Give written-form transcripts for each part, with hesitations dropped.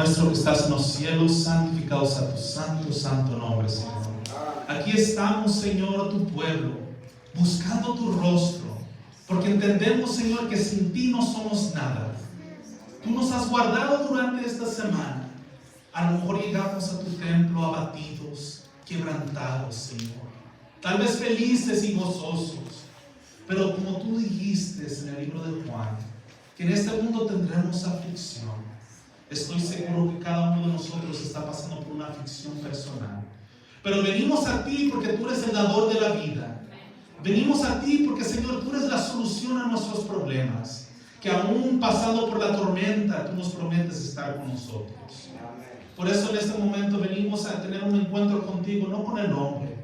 nuestro que estás en los cielos, santificado sea tu santo, santo nombre, Señor. Aquí estamos, Señor, tu pueblo, buscando tu rostro, porque entendemos, Señor, que sin ti no somos nada. Tú nos has guardado durante esta semana. A lo mejor llegamos a tu templo abatidos, quebrantados, Señor. Tal vez felices y gozosos. Pero como tú dijiste en el libro de Juan, que en este mundo tendremos aflicción. Estoy seguro que cada uno de nosotros está pasando por una aflicción personal. Pero venimos a ti porque tú eres el dador de la vida. Venimos a ti porque, Señor, tú eres la solución a nuestros problemas. Que aún pasando por la tormenta, tú nos prometes estar con nosotros. Por eso en este momento venimos a tener un encuentro contigo, no con el hombre.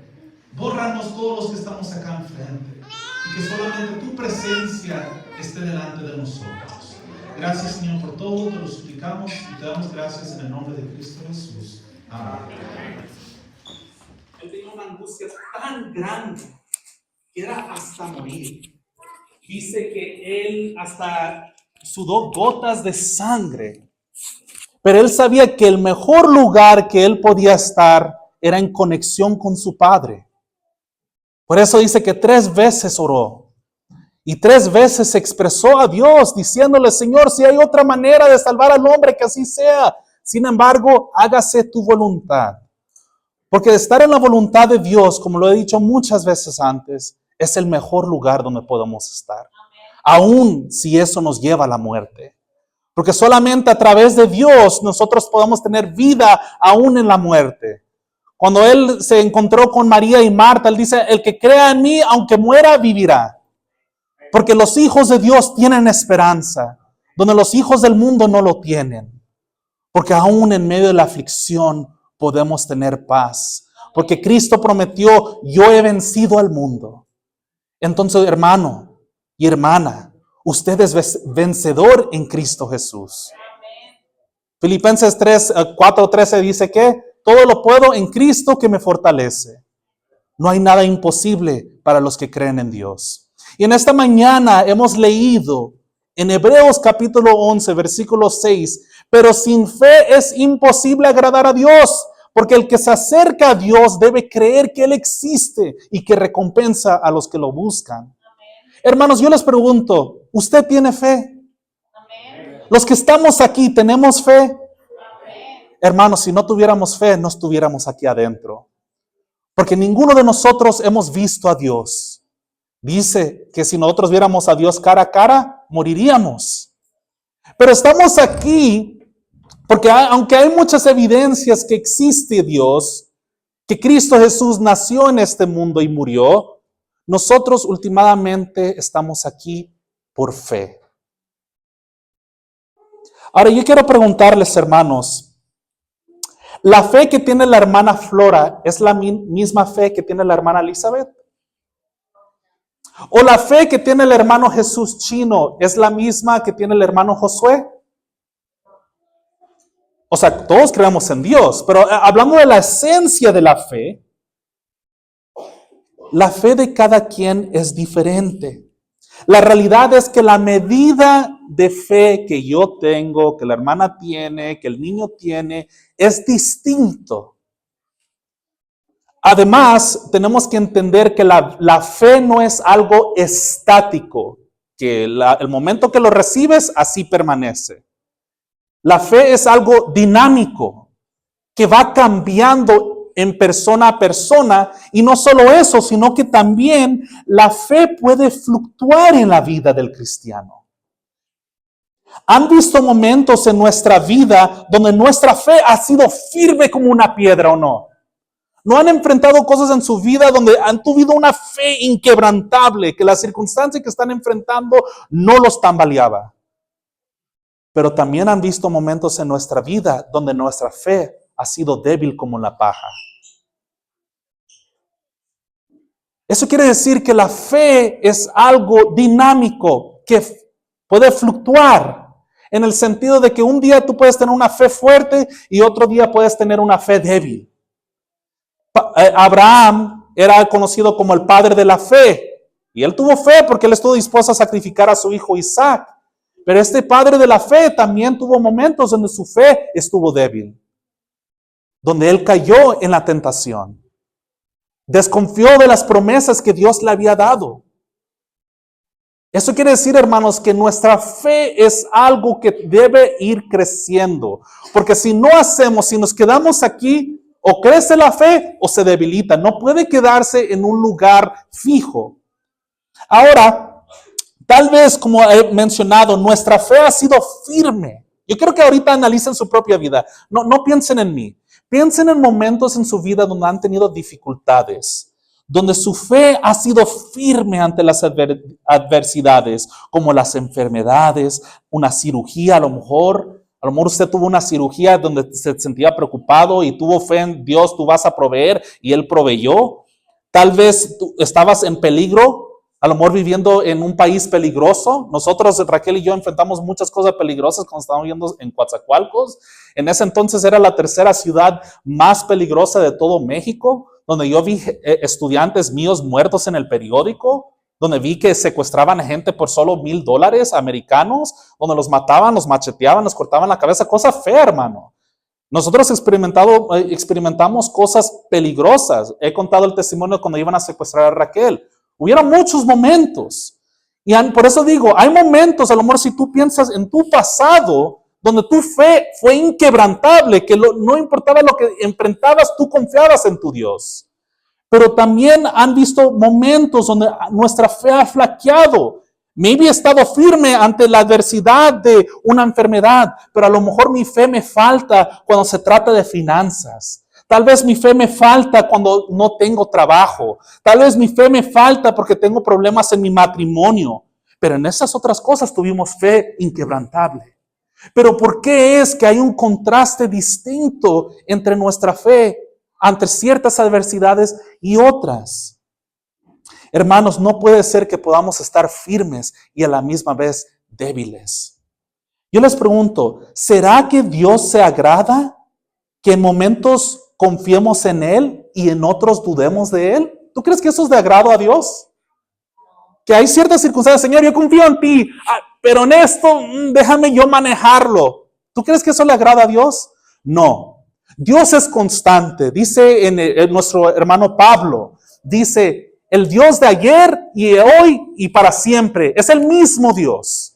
Bórranos todos los que estamos acá enfrente. Y que solamente tu presencia esté delante de nosotros. Gracias, Señor, por todo. Te lo suplicamos y te damos gracias en el nombre de Cristo Jesús. Amén. Él tenía una angustia tan grande que era hasta morir. Dice que él hasta sudó gotas de sangre. Pero él sabía que el mejor lugar que él podía estar era en conexión con su Padre. Por eso dice que 3 veces oró. Y 3 veces se expresó a Dios diciéndole: Señor, si hay otra manera de salvar al hombre, que así sea. Sin embargo, hágase tu voluntad. Porque estar en la voluntad de Dios, como lo he dicho muchas veces antes, es el mejor lugar donde podemos estar. Aún si eso nos lleva a la muerte. Porque solamente a través de Dios nosotros podemos tener vida aún en la muerte. Cuando él se encontró con María y Marta, él dice: el que crea en mí, aunque muera, vivirá. Porque los hijos de Dios tienen esperanza, donde los hijos del mundo no lo tienen. Porque aún en medio de la aflicción podemos tener paz. Porque Cristo prometió: yo he vencido al mundo. Entonces, hermano y hermana, usted es vencedor en Cristo Jesús. Filipenses 4:13 dice que todo lo puedo en Cristo que me fortalece. No hay nada imposible para los que creen en Dios. Y en esta mañana hemos leído en Hebreos capítulo 11, versículo 6, pero sin fe es imposible agradar a Dios, porque el que se acerca a Dios debe creer que Él existe y que recompensa a los que lo buscan. Hermanos, yo les pregunto, ¿usted tiene fe? Amén. Los que estamos aquí, ¿tenemos fe? Amén. Hermanos, si no tuviéramos fe, no estuviéramos aquí adentro. Porque ninguno de nosotros hemos visto a Dios. Dice que si nosotros viéramos a Dios cara a cara, moriríamos. Pero estamos aquí porque aunque hay muchas evidencias que existe Dios, que Cristo Jesús nació en este mundo y murió, nosotros últimamente estamos aquí por fe. Ahora yo quiero preguntarles, hermanos, ¿la fe que tiene la hermana Flora es la misma fe que tiene la hermana Elizabeth? ¿O la fe que tiene el hermano Jesús Chino es la misma que tiene el hermano Josué? O sea, todos creemos en Dios, pero hablando de la esencia de la fe de cada quien es diferente. La realidad es que la medida de fe que yo tengo, que la hermana tiene, que el niño tiene, es distinto. Además, tenemos que entender que la fe no es algo estático, que el momento que lo recibes, así permanece. La fe es algo dinámico, que va cambiando en persona a persona, y no solo eso, sino que también la fe puede fluctuar en la vida del cristiano. ¿Han visto momentos en nuestra vida donde nuestra fe ha sido firme como una piedra o no? ¿No han enfrentado cosas en su vida donde han tenido una fe inquebrantable, que la circunstancia que están enfrentando no los tambaleaba? Pero también han visto momentos en nuestra vida donde nuestra fe ha sido débil como la paja. Eso quiere decir que la fe es algo dinámico que puede fluctuar, en el sentido de que un día tú puedes tener una fe fuerte y otro día puedes tener una fe débil. Abraham era conocido como el padre de la fe, y él tuvo fe porque él estuvo dispuesto a sacrificar a su hijo Isaac. Pero este padre de la fe también tuvo momentos donde su fe estuvo débil, donde él cayó en la tentación. Desconfió de las promesas que Dios le había dado. Eso quiere decir, hermanos, que nuestra fe es algo que debe ir creciendo. Porque si no hacemos, si nos quedamos aquí, o crece la fe o se debilita. No puede quedarse en un lugar fijo. Ahora, tal vez, como he mencionado, nuestra fe ha sido firme. Yo quiero que ahorita analicen su propia vida. No piensen en mí. Piensen en momentos en su vida donde han tenido dificultades, donde su fe ha sido firme ante las adversidades, como las enfermedades, una cirugía a lo mejor usted tuvo una cirugía donde se sentía preocupado y tuvo fe en Dios, tú vas a proveer y Él proveyó. Tal vez tú estabas en peligro, a lo mejor viviendo en un país peligroso. Nosotros, Raquel y yo, enfrentamos muchas cosas peligrosas cuando estábamos viviendo en Coatzacoalcos. En ese entonces era la tercera ciudad más peligrosa de todo México, donde yo vi estudiantes míos muertos en el periódico, donde vi que secuestraban a gente por solo $1,000 americanos, donde los mataban, los macheteaban, les cortaban la cabeza, cosa fea, hermano. Nosotros experimentamos cosas peligrosas. He contado el testimonio cuando iban a secuestrar a Raquel. Hubieron muchos momentos. Y por eso digo, hay momentos, a lo mejor si tú piensas en tu pasado, donde tu fe fue inquebrantable, que no importaba lo que enfrentabas, tú confiabas en tu Dios. Pero también han visto momentos donde nuestra fe ha flaqueado. Maybe he estado firme ante la adversidad de una enfermedad, pero a lo mejor mi fe me falta cuando se trata de finanzas. Tal vez mi fe me falta cuando no tengo trabajo. Tal vez mi fe me falta porque tengo problemas en mi matrimonio. Pero en esas otras cosas tuvimos fe inquebrantable. Pero ¿por qué es que hay un contraste distinto entre nuestra fe ante ciertas adversidades y otras? Hermanos, no puede ser que podamos estar firmes y a la misma vez débiles. Yo les pregunto, ¿será que Dios se agrada que en momentos confiemos en Él y en otros dudemos de Él? ¿Tú crees que eso es de agrado a Dios? Que hay ciertas circunstancias, Señor, yo confío en ti, pero en esto déjame yo manejarlo. ¿Tú crees que eso le agrada a Dios? No. Dios es constante. Dice en nuestro hermano Pablo, dice, el Dios de ayer y de hoy y para siempre es el mismo Dios.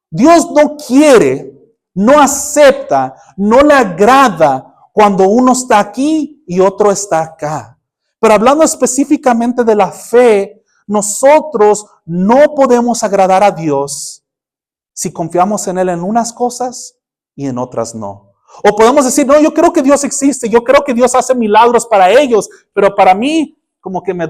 Dios no quiere, no acepta, no le agrada cuando uno está aquí y otro está acá. Pero hablando específicamente de la fe, nosotros no podemos agradar a Dios si confiamos en Él en unas cosas y en otras no. O podemos decir, no, yo creo que Dios existe, yo creo que Dios hace milagros para ellos, pero para mí como que me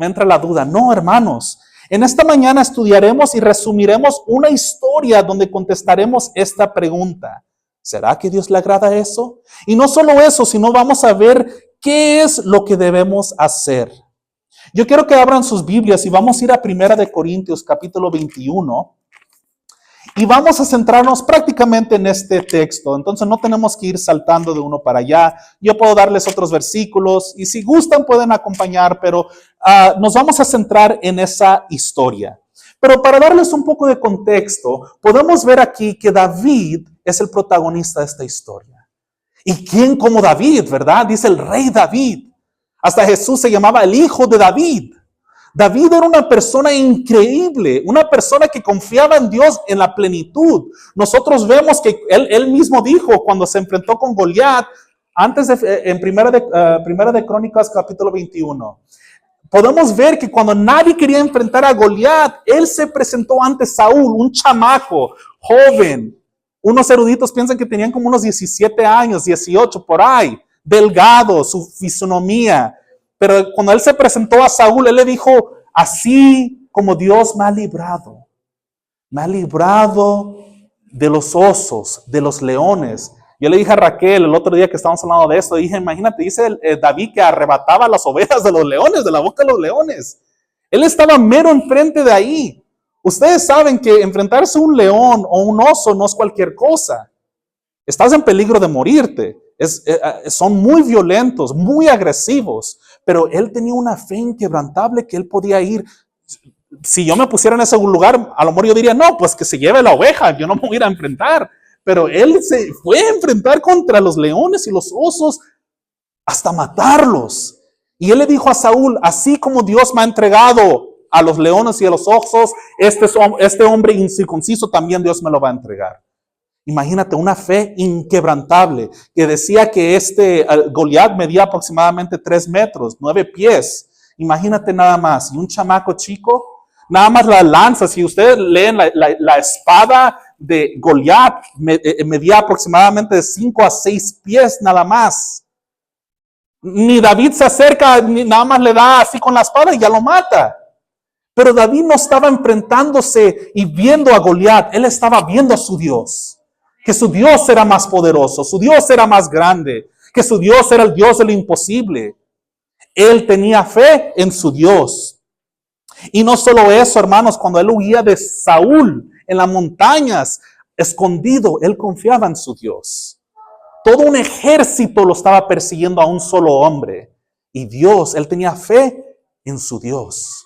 entra la duda. No, hermanos, en esta mañana estudiaremos y resumiremos una historia donde contestaremos esta pregunta. ¿Será que Dios le agrada eso? Y no solo eso, sino vamos a ver qué es lo que debemos hacer. Yo quiero que abran sus Biblias y vamos a ir a 1 Corintios capítulo 21 y vamos a centrarnos prácticamente en este texto. Entonces no tenemos que ir saltando de uno para allá. Yo puedo darles otros versículos y si gustan pueden acompañar, pero nos vamos a centrar en esa historia. Pero para darles un poco de contexto, podemos ver aquí que David es el protagonista de esta historia. ¿Y quién como David, verdad? Dice el rey David. Hasta Jesús se llamaba el hijo de David. David era una persona increíble, una persona que confiaba en Dios en la plenitud. Nosotros vemos que él mismo dijo cuando se enfrentó con Goliat, en primera de Crónicas capítulo 21. Podemos ver que cuando nadie quería enfrentar a Goliat, él se presentó ante Saúl, un chamaco, joven. Unos eruditos piensan que tenían como unos 17 años, 18 por ahí. Delgado, su fisonomía. Pero cuando él se presentó a Saúl, él le dijo, así como Dios me ha librado de los osos, de los leones. Yo le dije a Raquel el otro día que estábamos hablando de esto, dije, imagínate, dice David que arrebataba las ovejas de los leones, de la boca de los leones. Él estaba mero enfrente de ahí. Ustedes saben que enfrentarse a un león o un oso no es cualquier cosa. Estás en peligro de morirte. Son muy violentos, muy agresivos, pero él tenía una fe inquebrantable que él podía ir. si yo me pusiera en ese lugar, a lo mejor yo diría, no, pues que se lleve la oveja, yo no me voy a ir a enfrentar. Pero él se fue a enfrentar contra los leones y los osos hasta matarlos. Y él le dijo a Saúl, así como Dios me ha entregado a los leones y a los osos, este hombre incircunciso también Dios me lo va a entregar. Imagínate una fe inquebrantable que decía que Goliat medía aproximadamente 3 metros, 9 pies. Imagínate nada más. Y un chamaco chico, nada más la lanza. Si ustedes leen la espada de Goliat, medía aproximadamente de 5 a 6 pies nada más. Ni David se acerca, ni nada más le da así con la espada y ya lo mata. Pero David no estaba enfrentándose y viendo a Goliat, él estaba viendo a su Dios. Que su Dios era más poderoso, su Dios era más grande, que su Dios era el Dios de lo imposible. Él tenía fe en su Dios. Y no solo eso, hermanos, cuando él huía de Saúl en las montañas, escondido, él confiaba en su Dios. Todo un ejército lo estaba persiguiendo a un solo hombre. Y Dios, él tenía fe en su Dios.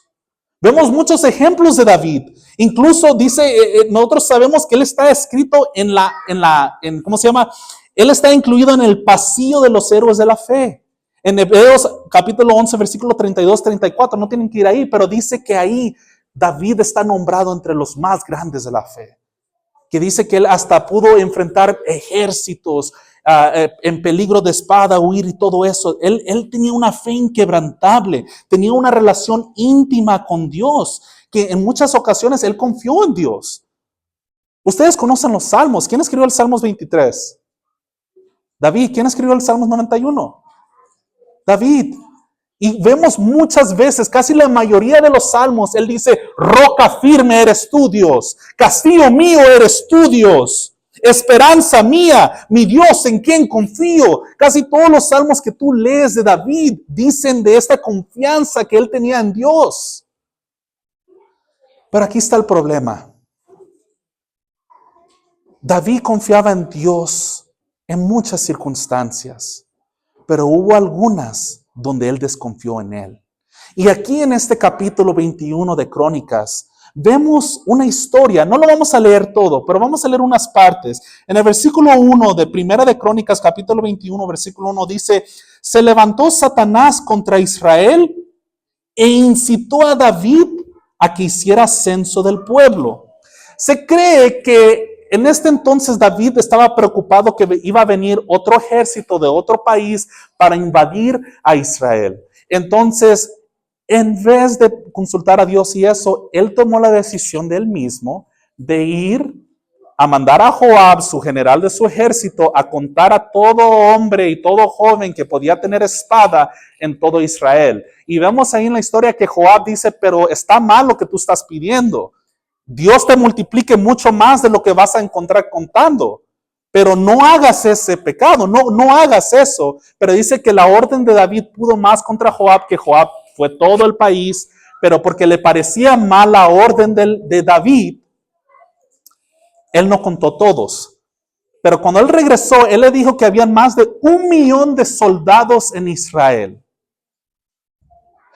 Vemos muchos ejemplos de David. Incluso dice, nosotros sabemos que él está escrito ¿cómo se llama? Él está incluido en el pasillo de los héroes de la fe. En Hebreos capítulo 11, versículo 32, 34, no tienen que ir ahí, pero dice que ahí David está nombrado entre los más grandes de la fe. Que dice que él hasta pudo enfrentar ejércitos en peligro de espada, huir y todo eso. Él tenía una fe inquebrantable, tenía una relación íntima con Dios, que en muchas ocasiones él confió en Dios. Ustedes conocen los Salmos. ¿Quién escribió el Salmos 23? David. ¿Quién escribió el Salmos 91? David. Y vemos muchas veces, casi la mayoría de los salmos, él dice, roca firme eres tú, Dios. Castillo mío eres tú, Dios. Esperanza mía, mi Dios en quien confío. Casi todos los salmos que tú lees de David dicen de esta confianza que él tenía en Dios. Pero aquí está el problema. David confiaba en Dios en muchas circunstancias, pero hubo algunas donde él desconfió en él. Y aquí en este capítulo 21 de Crónicas, vemos una historia. No lo vamos a leer todo, pero vamos a leer unas partes. En el versículo 1 de Primera de Crónicas, capítulo 21, versículo 1, dice, se levantó Satanás contra Israel e incitó a David a que hiciera censo del pueblo. Se cree que en este entonces David estaba preocupado que iba a venir otro ejército de otro país para invadir a Israel. Entonces, en vez de consultar a Dios y eso, él tomó la decisión de él mismo de ir a mandar a Joab, su general de su ejército, a contar a todo hombre y todo joven que podía tener espada en todo Israel. Y vemos ahí en la historia que Joab dice, pero está mal lo que tú estás pidiendo. Dios te multiplique mucho más de lo que vas a encontrar contando. Pero no hagas ese pecado, no hagas eso. Pero dice que la orden de David pudo más contra Joab, que Joab fue todo el país, pero porque le parecía mal la orden de David, él no contó todos. Pero cuando él regresó, él le dijo que había más de 1 millón de soldados en Israel.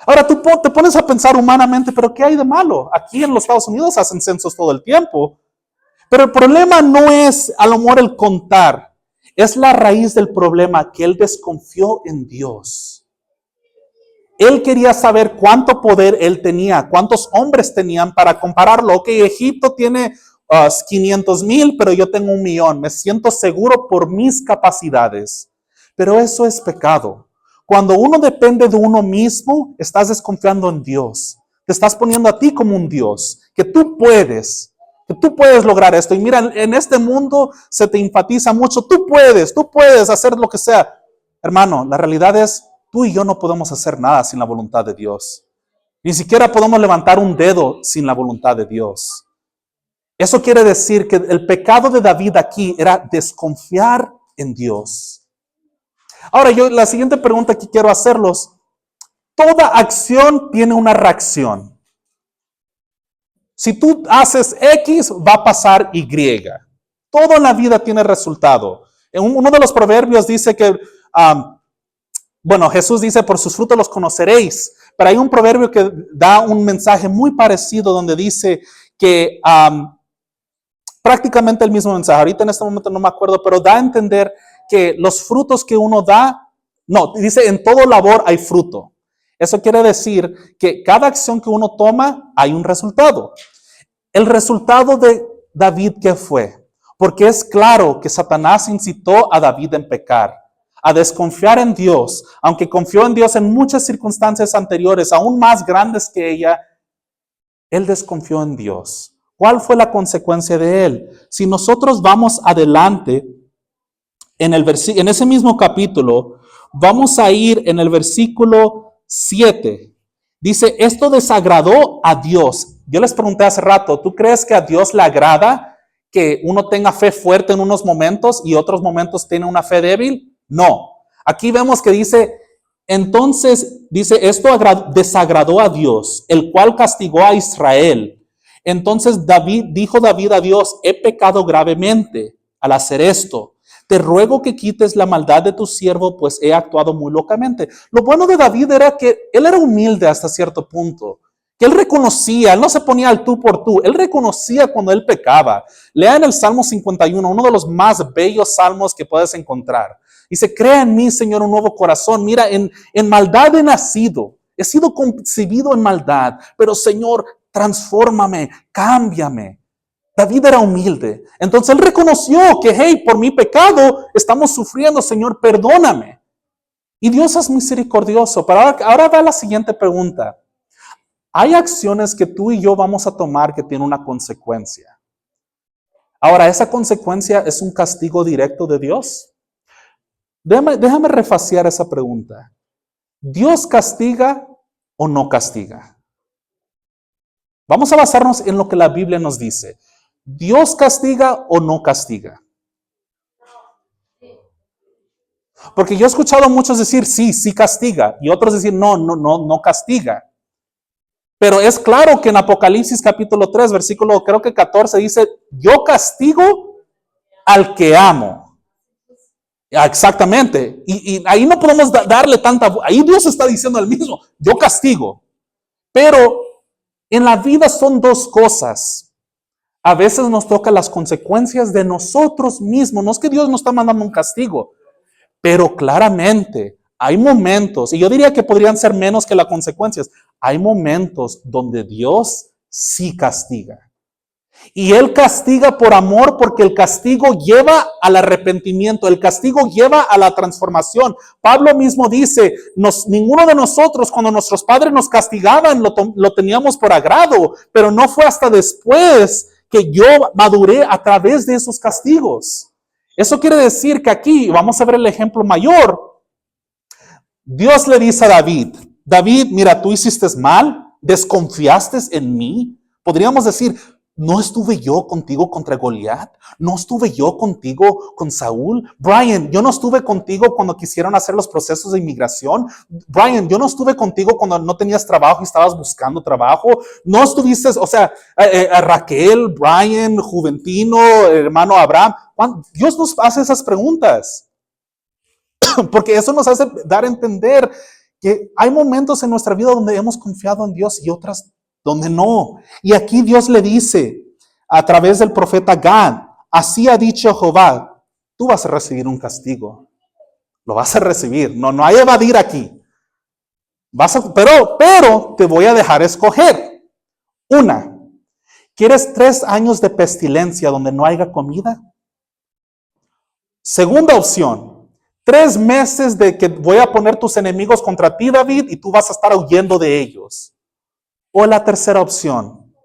Ahora tú te pones a pensar humanamente, pero ¿qué hay de malo? Aquí en los Estados Unidos hacen censos todo el tiempo. Pero el problema no es a lo mejor el contar. Es la raíz del problema, que él desconfió en Dios. Él quería saber cuánto poder él tenía, cuántos hombres tenían para compararlo. Ok, Egipto tiene 500,000, pero yo tengo 1 millón. Me siento seguro por mis capacidades. Pero eso es pecado. Cuando uno depende de uno mismo, estás desconfiando en Dios. Te estás poniendo a ti como un Dios, que tú puedes lograr esto. Y mira, en este mundo se te enfatiza mucho, tú puedes hacer lo que sea. Hermano, la realidad es, tú y yo no podemos hacer nada sin la voluntad de Dios. Ni siquiera podemos levantar un dedo sin la voluntad de Dios. Eso quiere decir que el pecado de David aquí era desconfiar en Dios. Ahora, la siguiente pregunta que quiero hacerlos. Toda acción tiene una reacción. Si tú haces X, va a pasar Y. Todo en la vida tiene resultado. Uno de los proverbios dice que, Jesús dice, por sus frutos los conoceréis. Pero hay un proverbio que da un mensaje muy parecido donde dice que prácticamente el mismo mensaje. Ahorita en este momento no me acuerdo, pero da a entender que los frutos que uno da, no, dice en todo labor hay fruto. Eso quiere decir que cada acción que uno toma hay un resultado. El resultado de David, ¿qué fue? Porque es claro que Satanás incitó a David en pecar, a desconfiar en Dios, aunque confió en Dios en muchas circunstancias anteriores, aún más grandes que ella, él desconfió en Dios. ¿Cuál fue la consecuencia de él? Si nosotros vamos adelante en ese mismo capítulo, vamos a ir en el versículo 7. Dice, esto desagradó a Dios. Yo les pregunté hace rato, ¿tú crees que a Dios le agrada que uno tenga fe fuerte en unos momentos y otros momentos tiene una fe débil? No. Aquí vemos que dice, entonces, dice, esto desagradó a Dios, el cual castigó a Israel. Entonces dijo David a Dios, he pecado gravemente al hacer esto. Te ruego que quites la maldad de tu siervo, pues he actuado muy locamente. Lo bueno de David era que él era humilde hasta cierto punto. Que él reconocía, él no se ponía al tú por tú, él reconocía cuando él pecaba. Lean el Salmo 51, uno de los más bellos salmos que puedes encontrar. Dice, crea en mí, Señor, un nuevo corazón. Mira, en maldad he nacido, he sido concebido en maldad, pero Señor, transfórmame, cámbiame. David era humilde. Entonces él reconoció que, hey, por mi pecado estamos sufriendo, Señor, perdóname. Y Dios es misericordioso. Pero ahora va la siguiente pregunta. Hay acciones que tú y yo vamos a tomar que tienen una consecuencia. Ahora, ¿esa consecuencia es un castigo directo de Dios? Déjame refaciar esa pregunta. ¿Dios castiga o no castiga? Vamos a basarnos en lo que la Biblia nos dice. ¿Dios castiga o no castiga? Porque yo he escuchado a muchos decir, sí castiga, y otros decir, no castiga. Pero es claro que en Apocalipsis capítulo 3, versículo creo que 14, dice, yo castigo al que amo. Exactamente. Y ahí no podemos darle tanta, ahí Dios está diciendo el mismo, yo castigo. Pero en la vida son dos cosas. A veces nos toca las consecuencias de nosotros mismos. No es que Dios nos está mandando un castigo, pero claramente hay momentos, y yo diría que podrían ser menos que las consecuencias. Hay momentos donde Dios sí castiga. Y Él castiga por amor porque el castigo lleva al arrepentimiento, el castigo lleva a la transformación. Pablo mismo dice, ninguno de nosotros cuando nuestros padres nos castigaban lo teníamos por agrado, pero no fue hasta después que yo maduré a través de esos castigos. Eso quiere decir que aquí, vamos a ver el ejemplo mayor, Dios le dice a David, mira, tú hiciste mal, desconfiaste en mí. Podríamos decir, ¿no estuve yo contigo contra Goliat? ¿No estuve yo contigo con Saúl? Brian, yo no estuve contigo cuando quisieron hacer los procesos de inmigración. Brian, yo no estuve contigo cuando no tenías trabajo y estabas buscando trabajo. No estuviste, o sea, Raquel, Brian, Juventino, hermano Abraham. Dios nos hace esas preguntas. Porque eso nos hace dar a entender que hay momentos en nuestra vida donde hemos confiado en Dios y otras donde no. Y aquí Dios le dice a través del profeta Gad, así ha dicho Jehová, tú vas a recibir un castigo. Lo vas a recibir. No hay evadir aquí. Pero te voy a dejar escoger. Una, ¿quieres 3 años de pestilencia donde no haya comida? Segunda opción, 3 meses de que voy a poner tus enemigos contra ti, David, y tú vas a estar huyendo de ellos. O la tercera opción,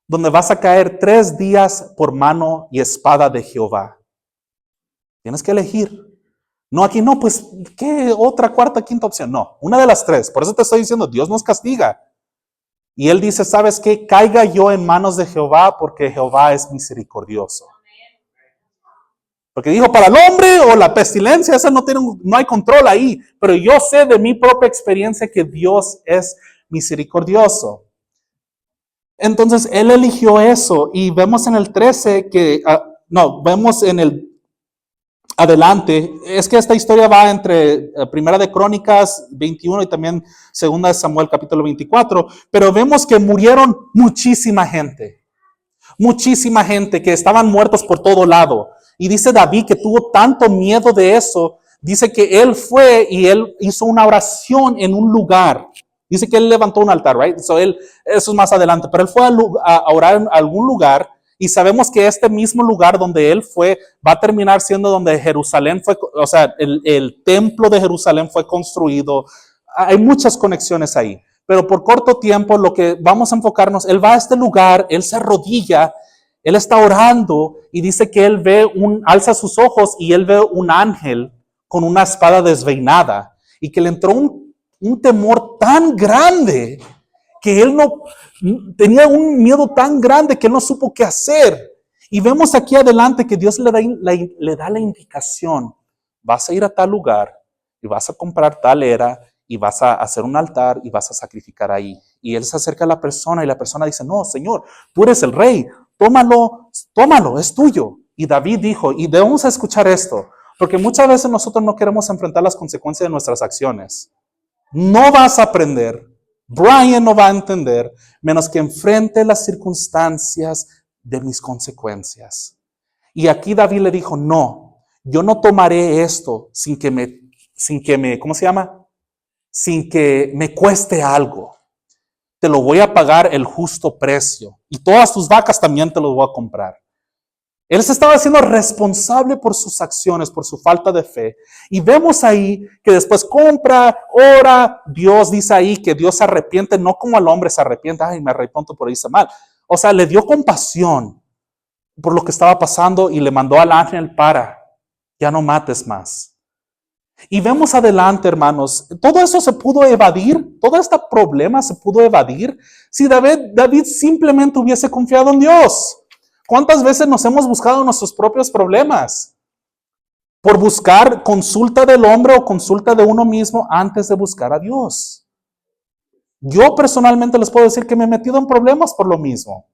donde vas a caer 3 días por mano y espada de Jehová. Tienes que elegir. No, aquí no, pues, ¿qué otra, cuarta, quinta opción? No, una de las 3. Por eso te estoy diciendo, Dios nos castiga. Y Él dice, ¿sabes qué? Caiga yo en manos de Jehová porque Jehová es misericordioso. Porque dijo, para el hombre o la pestilencia, eso no hay control ahí. Pero yo sé de mi propia experiencia que Dios es misericordioso. Entonces, Él eligió eso. Y vemos en el 13 que, vemos en el adelante, es que esta historia va entre Primera de Crónicas 21 y también Segunda de Samuel capítulo 24, pero vemos que murieron muchísima gente que estaban muertos por todo lado. Y dice David que tuvo tanto miedo de eso, dice que él fue y él hizo una oración en un lugar. Dice que él levantó un altar, right? Eso es más adelante, pero él fue a orar en algún lugar. Y sabemos que este mismo lugar donde él fue va a terminar siendo donde Jerusalén fue, o sea, el templo de Jerusalén fue construido. Hay muchas conexiones ahí, pero por corto tiempo lo que vamos a enfocarnos, él va a este lugar, él se arrodilla, él está orando y dice que él alza sus ojos y él ve un ángel con una espada desveinada y que le entró un temor tan grande que él no tenía un miedo tan grande que él no supo qué hacer. Y vemos aquí adelante que Dios le da la indicación: vas a ir a tal lugar y vas a comprar tal era y vas a hacer un altar y vas a sacrificar ahí. Y él se acerca a la persona y la persona dice: no, Señor, tú eres el rey, tómalo, es tuyo. Y David dijo, y debemos escuchar esto, porque muchas veces nosotros no queremos enfrentar las consecuencias de nuestras acciones. No vas a aprender, Brian no va a entender, menos que enfrente las circunstancias de mis consecuencias. Y aquí David le dijo: no, yo no tomaré esto sin que me, ¿cómo se llama? Sin que me cueste algo. Te lo voy a pagar el justo precio. Y todas tus vacas también te los voy a comprar. Él se estaba haciendo responsable por sus acciones, por su falta de fe. Y vemos ahí que después compra, ora. Dios dice ahí que Dios se arrepiente, no como el hombre se arrepiente. Ay, me arrepiento por hice mal. O sea, le dio compasión por lo que estaba pasando y le mandó al ángel: ya no mates más. Y vemos adelante, hermanos, todo eso se pudo evadir, todo este problema se pudo evadir si David simplemente hubiese confiado en Dios. ¿Cuántas veces nos hemos buscado nuestros propios problemas? Por buscar consulta del hombre o consulta de uno mismo antes de buscar a Dios. Yo personalmente les puedo decir que me he metido en problemas por lo mismo.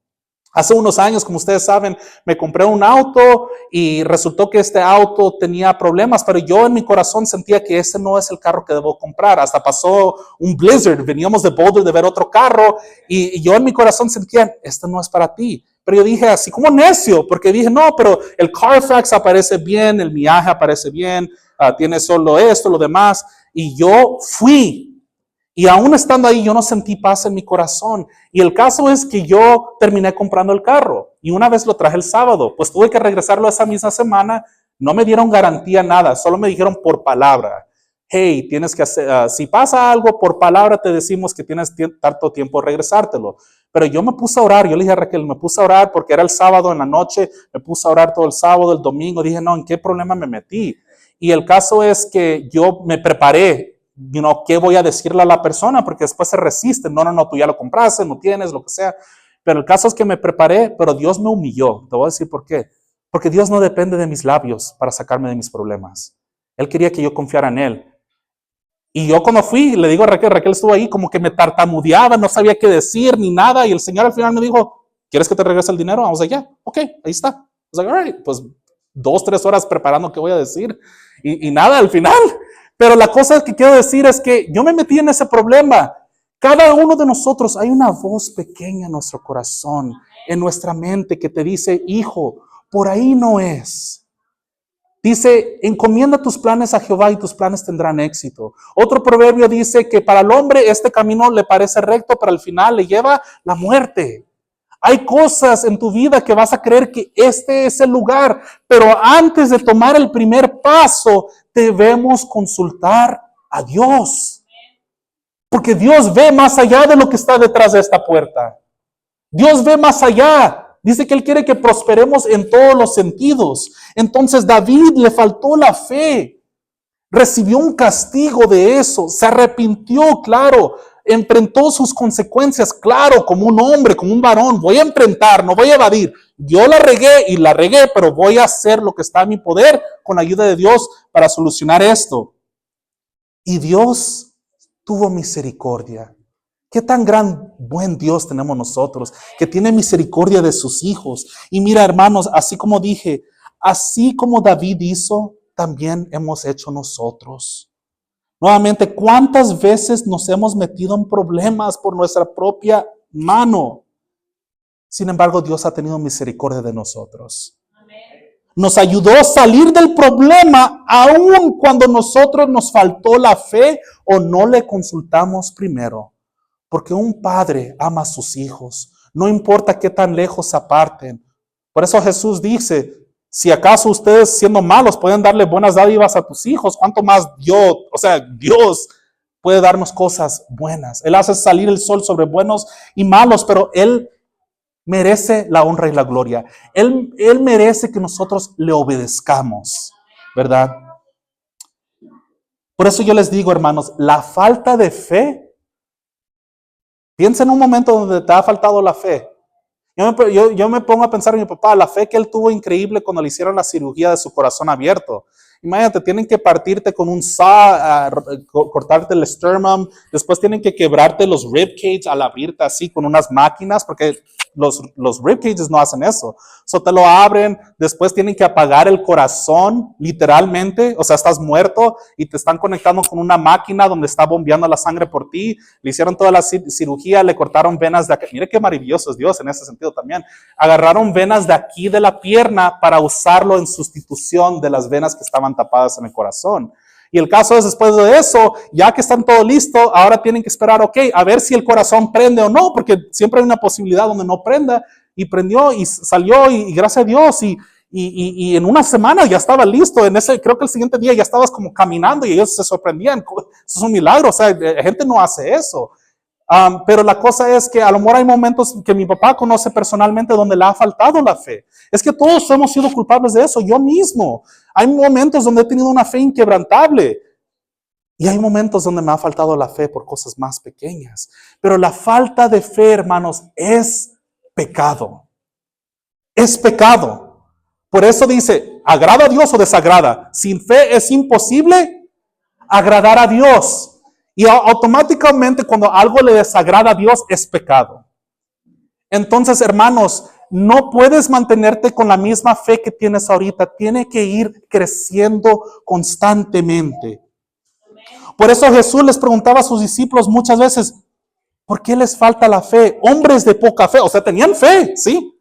Hace unos años, como ustedes saben, me compré un auto y resultó que este auto tenía problemas, pero yo en mi corazón sentía que ese no es el carro que debo comprar. Hasta pasó un blizzard, veníamos de Boulder de ver otro carro y yo en mi corazón sentía: este no es para ti. Pero yo dije así como necio, porque dije: no, pero el Carfax aparece bien, el miaje aparece bien, tiene solo esto, lo demás. Y yo fui. Y aún estando ahí, yo no sentí paz en mi corazón. Y el caso es que yo terminé comprando el carro. Y una vez lo traje el sábado, pues tuve que regresarlo esa misma semana. No me dieron garantía, nada. Solo me dijeron por palabra: hey, tienes que hacer, si pasa algo, por palabra te decimos que tienes tanto tiempo regresártelo. Pero yo me puse a orar. Yo le dije a Raquel, me puse a orar porque era el sábado en la noche. Me puse a orar todo el sábado, el domingo. Dije: no, ¿en qué problema me metí? Y el caso es que yo me preparé. ¿Qué voy a decirle a la persona? Porque después se resiste. No, tú ya lo compraste, no tienes, lo que sea. Pero el caso es que me preparé, pero Dios me humilló. Te voy a decir por qué. Porque Dios no depende de mis labios para sacarme de mis problemas. Él quería que yo confiara en Él. Y yo cuando fui, le digo a Raquel estuvo ahí como que me tartamudeaba, no sabía qué decir ni nada. Y el Señor al final me dijo: ¿quieres que te regrese el dinero? Vamos allá. Ok, ahí está. I was like, all right. Pues 2-3 horas preparando qué voy a decir. Y nada, al final. Pero la cosa que quiero decir es que yo me metí en ese problema. Cada uno de nosotros, hay una voz pequeña en nuestro corazón, en nuestra mente, que te dice: hijo, por ahí no es. Dice: encomienda tus planes a Jehová y tus planes tendrán éxito. Otro proverbio dice que para el hombre este camino le parece recto, pero al final le lleva la muerte. Hay cosas en tu vida que vas a creer que este es el lugar, pero antes de tomar el primer paso, debemos consultar a Dios. Porque Dios ve más allá de lo que está detrás de esta puerta. Dios ve más allá. Dice que Él quiere que prosperemos en todos los sentidos. Entonces David le faltó la fe. Recibió un castigo de eso. Se arrepintió, claro. Enfrentó sus consecuencias, claro, como un hombre, como un varón. Voy a enfrentar, no voy a evadir. Yo la regué, pero voy a hacer lo que está a mi poder con la ayuda de Dios para solucionar esto. Y Dios tuvo misericordia. Qué tan buen Dios tenemos nosotros, que tiene misericordia de sus hijos. Y mira, hermanos, así como dije, así como David hizo, también hemos hecho nosotros. Nuevamente, ¿cuántas veces nos hemos metido en problemas por nuestra propia mano? Sin embargo, Dios ha tenido misericordia de nosotros. Nos ayudó a salir del problema aun cuando nosotros nos faltó la fe o no le consultamos primero. Porque un padre ama a sus hijos, no importa qué tan lejos se aparten. Por eso Jesús dice, si acaso ustedes siendo malos pueden darle buenas dádivas a tus hijos, ¿cuánto más Dios puede darnos cosas buenas? Él hace salir el sol sobre buenos y malos, pero Él merece la honra y la gloria. Él merece que nosotros le obedezcamos, ¿verdad? Por eso yo les digo, hermanos, la falta de fe, piensa en un momento donde te ha faltado la fe. Yo me pongo a pensar en mi papá, la fe que él tuvo increíble cuando le hicieron la cirugía de su corazón abierto. Imagínate, tienen que partirte con un saw, cortarte el sternum, después tienen que quebrarte los rib cage al abrirte así con unas máquinas, porque los rib cages no hacen eso. So te lo abren, después tienen que apagar el corazón, literalmente, o sea, estás muerto y te están conectando con una máquina donde está bombeando la sangre por ti. Le hicieron toda la cirugía, le cortaron venas de aquí. Mire qué maravilloso es Dios en ese sentido también. Agarraron venas de aquí de la pierna para usarlo en sustitución de las venas que estaban tapadas en el corazón. Y el caso es, después de eso, ya que están todo listo, ahora tienen que esperar, a ver si el corazón prende o no, porque siempre hay una posibilidad donde no prenda, y prendió y salió, y gracias a Dios, y en una semana ya estaba listo. Creo que el siguiente día ya estabas como caminando, y ellos se sorprendían. Eso es un milagro, o sea, la gente no hace eso. Pero la cosa es que a lo mejor hay momentos que mi papá conoce personalmente donde le ha faltado la fe. Es que todos hemos sido culpables de eso, yo mismo. Hay momentos donde he tenido una fe inquebrantable y hay momentos donde me ha faltado la fe por cosas más pequeñas. Pero la falta de fe, hermanos, es pecado. Es pecado. Por eso dice, ¿agrada a Dios o desagrada? Sin fe es imposible agradar a Dios. Y automáticamente cuando algo le desagrada a Dios es pecado. Entonces, hermanos, no puedes mantenerte con la misma fe que tienes ahorita. Tiene que ir creciendo constantemente. Por eso Jesús les preguntaba a sus discípulos muchas veces, ¿por qué les falta la fe? Hombres de poca fe. O sea, tenían fe, sí.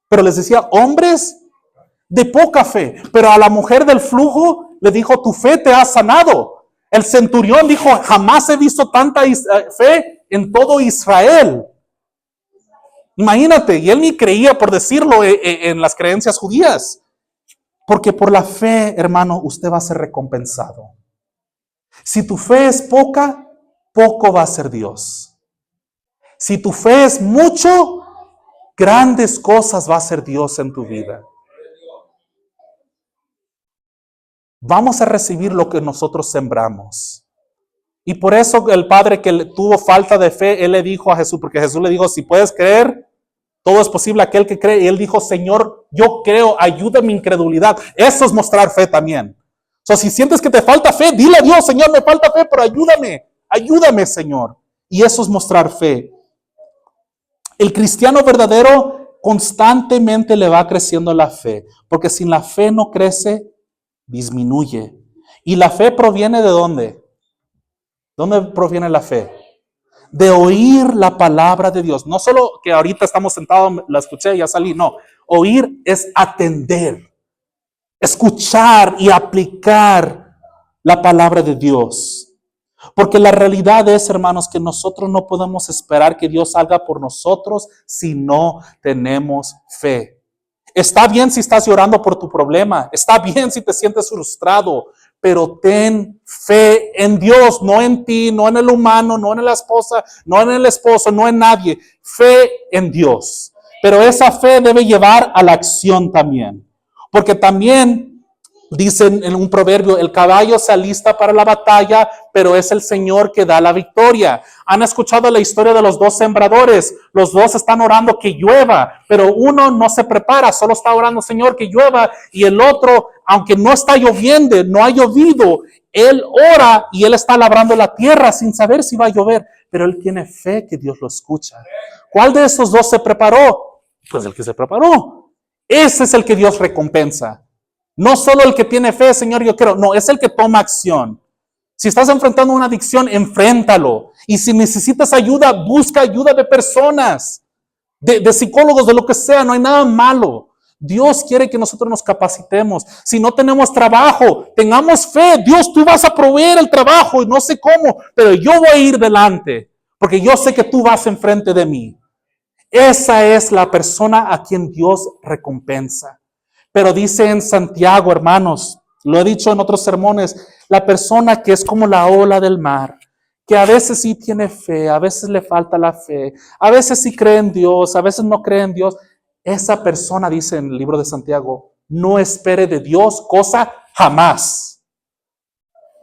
Pero les decía, hombres de poca fe. Pero a la mujer del flujo le dijo, tu fe te ha sanado. El centurión dijo, jamás he visto tanta fe en todo Israel. Imagínate, y él ni creía por decirlo en las creencias judías. Porque por la fe, hermano, usted va a ser recompensado. Si tu fe es poca, poco va a ser Dios. Si tu fe es mucho, grandes cosas va a hacer Dios en tu vida. Vamos a recibir lo que nosotros sembramos. Y por eso el padre que tuvo falta de fe, él le dijo a Jesús, porque Jesús le dijo, si puedes creer, todo es posible a aquel que cree. Y él dijo, Señor, yo creo, ayuda mi incredulidad. Eso es mostrar fe también. O sea, si sientes que te falta fe, dile a Dios, Señor, me falta fe, pero ayúdame, Señor. Y eso es mostrar fe. El cristiano verdadero constantemente le va creciendo la fe, porque sin la fe no crece, disminuye. ¿Y la fe proviene de dónde? ¿Dónde proviene la fe? De oír la palabra de Dios. No solo que ahorita estamos sentados, la escuché y ya salí, no. Oír es atender, escuchar y aplicar la palabra de Dios. Porque la realidad es, hermanos, que nosotros no podemos esperar que Dios salga por nosotros si no tenemos fe. Está bien si estás llorando por tu problema. Está bien si te sientes frustrado. Pero ten fe en Dios, no en ti, no en el humano, no en la esposa, no en el esposo, no en nadie. Fe en Dios. Pero esa fe debe llevar a la acción también. Porque también dicen en un proverbio, el caballo se alista para la batalla, pero es el Señor que da la victoria. ¿Han escuchado la historia de los dos sembradores? Los dos están orando que llueva, pero uno no se prepara, solo está orando, Señor, que llueva, y el otro, aunque no está lloviendo, no ha llovido, él ora y él está labrando la tierra sin saber si va a llover, pero él tiene fe que Dios lo escucha. ¿Cuál de esos dos se preparó? Pues el que se preparó. Ese es el que Dios recompensa. No solo el que tiene fe, Señor, yo quiero. No, es el que toma acción. Si estás enfrentando una adicción, enfréntalo. Y si necesitas ayuda, busca ayuda de personas, de psicólogos, de lo que sea. No hay nada malo. Dios quiere que nosotros nos capacitemos. Si no tenemos trabajo, tengamos fe. Dios, tú vas a proveer el trabajo y no sé cómo, pero yo voy a ir delante porque yo sé que tú vas enfrente de mí. Esa es la persona a quien Dios recompensa. Pero dice en Santiago, hermanos, lo he dicho en otros sermones, la persona que es como la ola del mar, que a veces sí tiene fe, a veces le falta la fe, a veces sí cree en Dios, a veces no cree en Dios. Esa persona, dice en el libro de Santiago, no espere de Dios cosa jamás.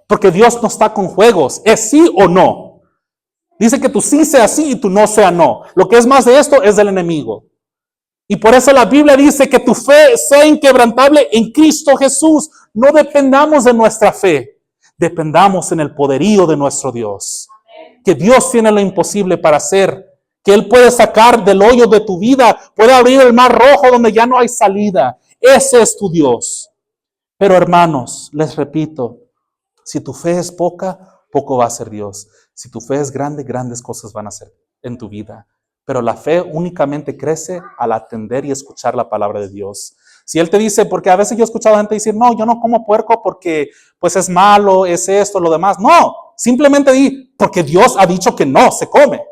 Porque Dios no está con juegos, es sí o no. Dice que tu sí sea sí y tu no sea no. Lo que es más de esto es del enemigo. Y por eso la Biblia dice que tu fe sea inquebrantable en Cristo Jesús. No dependamos de nuestra fe, dependamos en el poderío de nuestro Dios. Que Dios tiene lo imposible para hacer. Que Él puede sacar del hoyo de tu vida, puede abrir el mar rojo donde ya no hay salida. Ese es tu Dios. Pero hermanos, les repito, si tu fe es poca, poco va a ser Dios. Si tu fe es grande, grandes cosas van a ser en tu vida. Pero la fe únicamente crece al atender y escuchar la palabra de Dios. Si Él te dice, porque a veces yo he escuchado a gente decir, no, yo no como puerco porque pues es malo, es esto, lo demás. No, simplemente di, porque Dios ha dicho que no se come.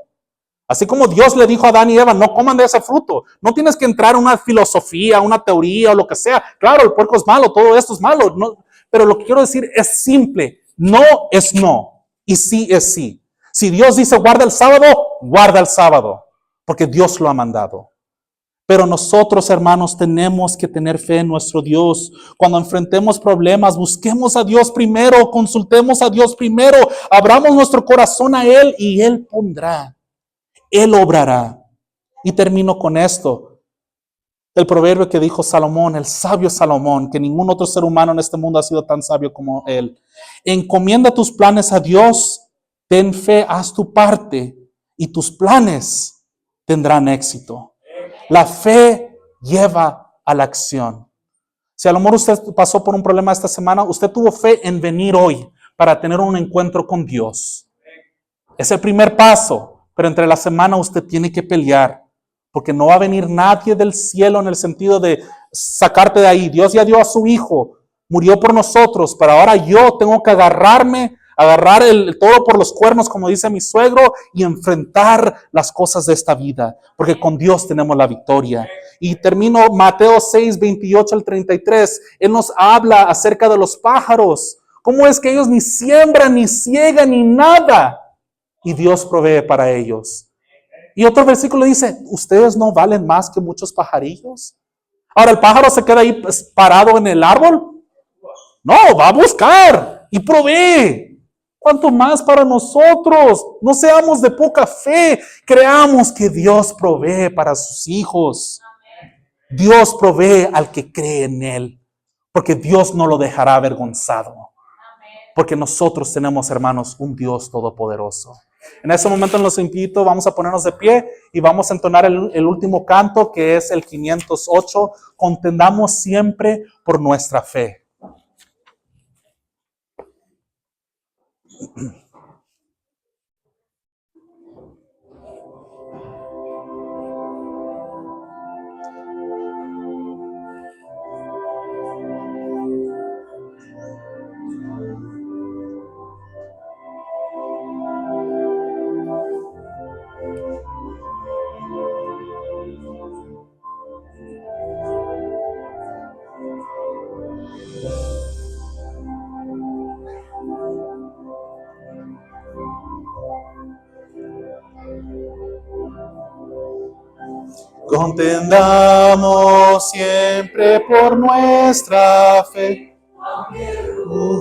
Así como Dios le dijo a Adán y Eva, no coman de ese fruto. No tienes que entrar en una filosofía, una teoría o lo que sea. Claro, el puerco es malo, todo esto es malo. No, pero lo que quiero decir es simple. No es no y sí es sí. Si Dios dice guarda el sábado, porque Dios lo ha mandado. Pero nosotros, hermanos, tenemos que tener fe en nuestro Dios. Cuando enfrentemos problemas, busquemos a Dios primero, consultemos a Dios primero, abramos nuestro corazón a Él y Él pondrá. Él obrará. Y termino con esto. El proverbio que dijo Salomón, el sabio Salomón, que ningún otro ser humano en este mundo ha sido tan sabio como él. Encomienda tus planes a Dios, ten fe, haz tu parte y tus planes tendrán éxito. La fe lleva a la acción. Si a lo mejor usted pasó por un problema esta semana, usted tuvo fe en venir hoy para tener un encuentro con Dios. Es el primer paso. Pero entre la semana usted tiene que pelear, porque no va a venir nadie del cielo en el sentido de sacarte de ahí. Dios ya dio a su Hijo, murió por nosotros, pero ahora yo tengo que agarrar el toro por los cuernos, como dice mi suegro, y enfrentar las cosas de esta vida, porque con Dios tenemos la victoria. Y termino Mateo 6, 28 al 33. Él nos habla acerca de los pájaros. ¿Cómo es que ellos ni siembran, ni ciegan, ni nada? Y Dios provee para ellos. Y otro versículo dice, ¿ustedes no valen más que muchos pajarillos? Ahora, ¿el pájaro se queda ahí parado en el árbol? No, va a buscar y provee. ¿Cuánto más para nosotros? No seamos de poca fe. Creamos que Dios provee para sus hijos. Dios provee al que cree en Él, porque Dios no lo dejará avergonzado. Porque nosotros tenemos, hermanos, un Dios todopoderoso. En ese momento los invito, vamos a ponernos de pie y vamos a entonar el último canto, que es el 508. Contendamos siempre por nuestra fe. Contendamos siempre por nuestra fe,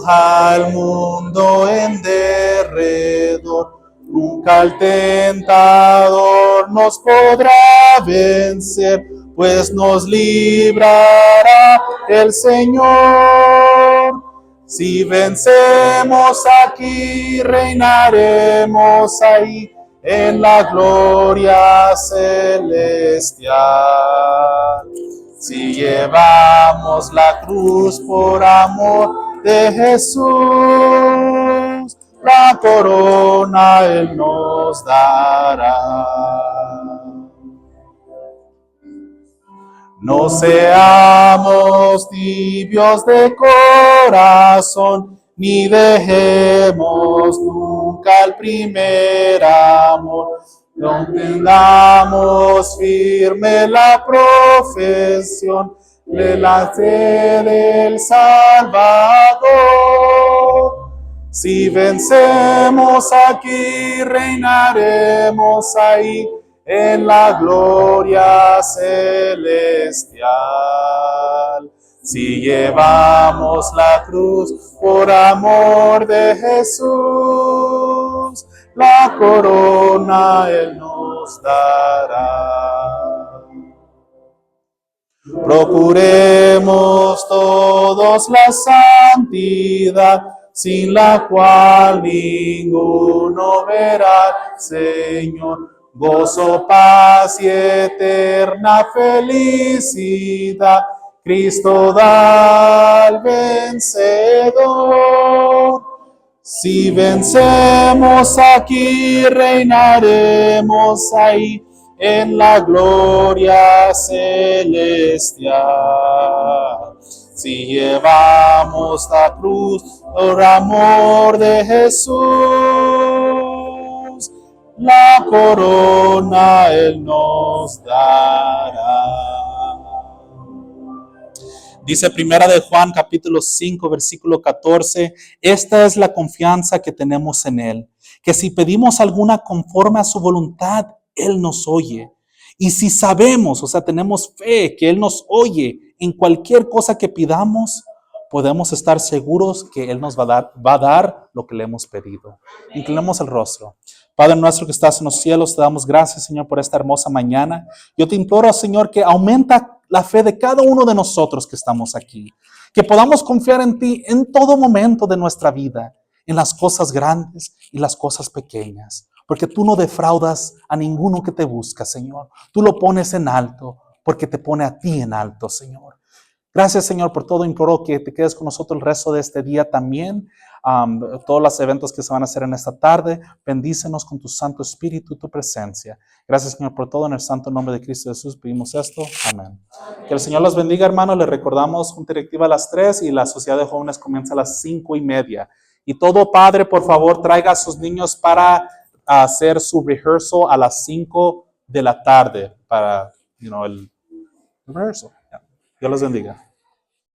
al mundo en derredor. Nunca el tentador nos podrá vencer, pues nos librará el Señor. Si vencemos aquí, reinaremos ahí en la gloria celestial. Si llevamos la cruz por amor de Jesús, la corona Él nos dará. No seamos tibios de corazón, ni dejemos nunca el primer amor. Mantengamos firme la profesión de la fe del Salvador. Si vencemos aquí, reinaremos ahí en la gloria celestial. Si llevamos la cruz por amor de Jesús, la corona Él nos dará. Procuremos todos la santidad, sin la cual ninguno verá al Señor. Gozo, paz y eterna felicidad, Cristo da al vencedor. Si vencemos aquí, reinaremos ahí en la gloria celestial. Si llevamos la cruz por amor de Jesús, la corona Él nos dará. Dice Primera de Juan capítulo 5 versículo 14, esta es la confianza que tenemos en Él, que si pedimos alguna conforme a su voluntad, Él nos oye. Y si sabemos, o sea, tenemos fe que Él nos oye en cualquier cosa que pidamos, podemos estar seguros que Él nos va a dar lo que le hemos pedido. Inclinemos el rostro. Padre nuestro que estás en los cielos, te damos gracias, Señor, por esta hermosa mañana. Yo te imploro, Señor, que aumenta la fe de cada uno de nosotros que estamos aquí. Que podamos confiar en ti en todo momento de nuestra vida, en las cosas grandes y las cosas pequeñas. Porque tú no defraudas a ninguno que te busca, Señor. Tú lo pones en alto, porque te pone a ti en alto, Señor. Gracias, Señor, por todo. Imploro que te quedes con nosotros el resto de este día también. Todos los eventos que se van a hacer en esta tarde. Bendícenos con tu Santo Espíritu y tu presencia. Gracias, Señor, por todo. En el santo nombre de Cristo Jesús pedimos esto. Amén. Que el Señor los bendiga, hermanos. Les recordamos junta directiva a las 3 y la sociedad de jóvenes comienza a las 5:30. Y todo padre, por favor, traiga a sus niños para hacer su rehearsal a las 5 de la tarde para, el rehearsal. Dios los bendiga.